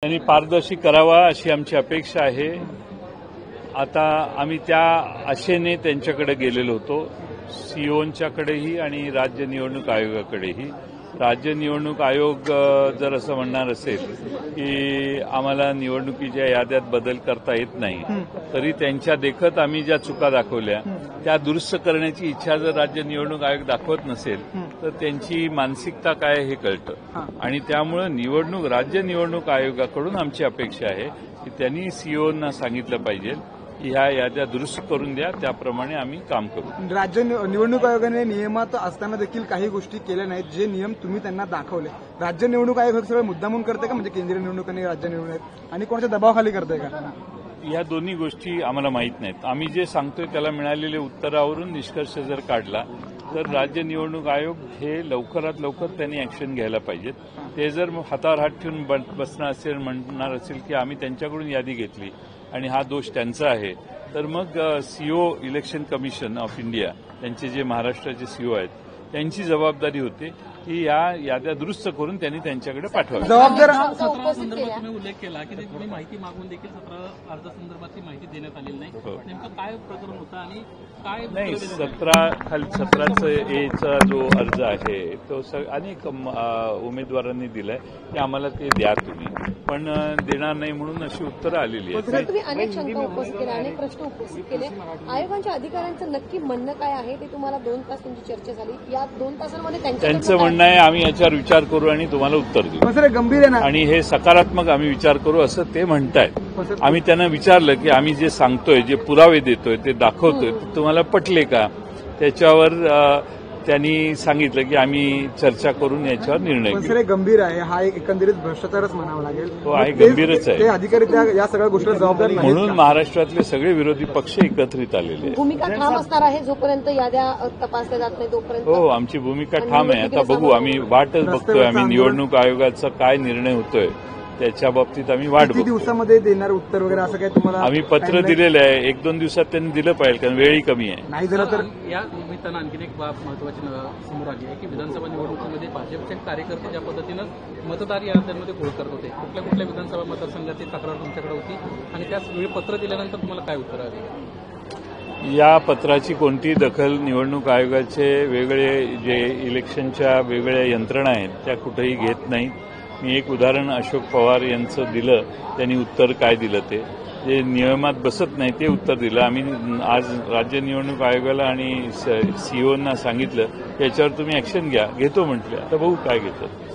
त्यांनी पारदर्शी करावा अशी आमची अपेक्षा आहे। आता आम्ही त्या आशेने त्यांच्याकडे गेलेलो होतो, सीओंच्याकडेही आणि राज्य निवडणूक आयोगाकडेही। राज्य निवडणूक आयोग जर असं म्हणणार असेल की आम्हाला निवडणुकीच्या याद्यात बदल करता येत नाही, तरी त्यांच्या देखत आम्ही ज्या चुका दाखवल्या त्या दुरुस्त करण्याची इच्छा जर राज्य निवडणूक आयोग दाखवत नसेल तर त्यांची मानसिकता काय हे कळतं। आणि त्यामुळे राज्य निवडणूक आयोगाकडून आमची अपेक्षा आहे की त्यांनी सीओना सांगितलं पाहिजे की ह्या याद्या दुरुस्त करून द्या, त्याप्रमाणे आम्ही काम करू। राज्य निवडणूक आयोगाने नियमात असताना देखील काही गोष्टी केल्या नाहीत, जे नियम तुम्ही त्यांना दाखवले। राज्य निवडणूक आयोग सगळं मुद्दामून करते का, म्हणजे केंद्रीय निवडणूक आणि राज्य निवडणूक आणि कोणाच्या दबावाखाली करते का? या दोन्ही गोष्टी आम्हाला माहीत नाहीत। आम्ही जे सांगतोय त्याला मिळालेल्या उत्तरावरून निष्कर्ष जर काढला तर राज्य निवडणूक आयोग हे लवकरात लवकर त्यांनी ऍक्शन घ्यायला पाहिजेत। ते जर हातावर हात ठेवून बसणार असेल, म्हणणार असेल की आम्ही त्यांच्याकडून यादी घेतली आणि हा दोष त्यांचा आहे, तर मग CO election commission of India त्यांचे जे महाराष्ट्राचे सीओ आहेत त्यांची जबाबदारी होते की या याद्या दुरुस्त करून त्यांनी त्यांच्याकडे पाठवावी। जबाबदार 17 संदर्भात तुम्ही उल्लेख केला की तुम्ही माहिती मागून देखील 17 अर्जासंदर्भातली माहिती देण्यात आलेली नाही, नेमकं काय प्रकरण होतं आणि काय नाही? 17 एचा जो अर्ज आहे तो अनेक उमेदवारांनी दिलाय की आम्हाला ते द्या तुम्ही, पण देणार नाही म्हणून अशी उत्तरं आलेली आहेत। तुम्ही अनेक शंका उपस्थित केल्या, अनेक प्रश्न उपस्थित केले। आयोगाच्या अधिकाऱ्यांचं नक्की म्हणणं काय आहे ते तुम्हाला 2 तास तुमची चर्चा झाली। या 2 तासांमध्ये त्यांचं म्हणणं आहे आम्ही याच्यावर विचार करू आणि तुम्हाला उत्तर देऊ, गंभीर आहे ना, आणि हे सकारात्मक आम्ही विचार करू असं ते म्हणतायत। आम्ही त्यांना विचारलं की आम्ही जे सांगतोय, जे पुरावे देतोय, ते दाखवतोय, ते तुम्हाला पटले का? त्याच्यावर त्यांनी सांगितलं की आम्ही चर्चा करून याच्यावर निर्णय घेऊ। गंभीर आहे हा, एक एकंदरीत भ्रष्टाचारच म्हणावा लागेल। तो आहे, गंभीरच आहे। ते अधिकारी या सगळ्या गोष्टीला जबाबदार नाहीत म्हणून महाराष्ट्रातले सगळे विरोधी पक्ष एकत्रित आलेले आहेत। भूमिका ठाम असणार आहे जोपर्यंत याद्या तपासल्या जात नाही तोपर्यंत। हो, आमची भूमिका ठाम आहे। आता बघू, आम्ही वाटच बघतोय, आम्ही निवडणूक आयोगाचा काय निर्णय होतोय त्याच्या बाबतीत आम्ही वाट बघतो। दिवसामध्ये देणार उत्तर वगैरे असं काय तुम्हाला? आम्ही पत्र दिलेलं आहे, 1-2 दिवसात त्यांनी दिलं पाहिजे, कारण वेळही कमी आहे। नाही झालं तर या निमित्तानं आणखी एक बाब महत्वाची समोर आली आहे की विधानसभा निवडणुकीमध्ये भाजपचे कार्यकर्ते ज्या पद्धतीनं मतदार याद्यांमध्ये घोळ करत होते, कुठल्या कुठल्या विधानसभा मतदारसंघाची तक्रार तुमच्याकडे होती आणि त्याच वेळी पत्र दिल्यानंतर तुम्हाला काय उत्तर आले? या पत्राची कोणती दखल निवडणूक आयोगाचे वेगळे जे इलेक्शनच्या वेगळ्या यंत्रणा आहेत त्या कुठेही घेत नाहीत। मी एक उदाहरण अशोक पवार यांचं दिलं, त्यांनी उत्तर काय दिलं ते जे नियमात बसत नाही ते उत्तर दिलं। आम्ही आज राज्य निवडणूक आयोगाला आणि सीओना सांगितलं याच्यावर तुम्ही ऍक्शन घ्या, घेतो म्हटलं, आता बघू काय घेतात।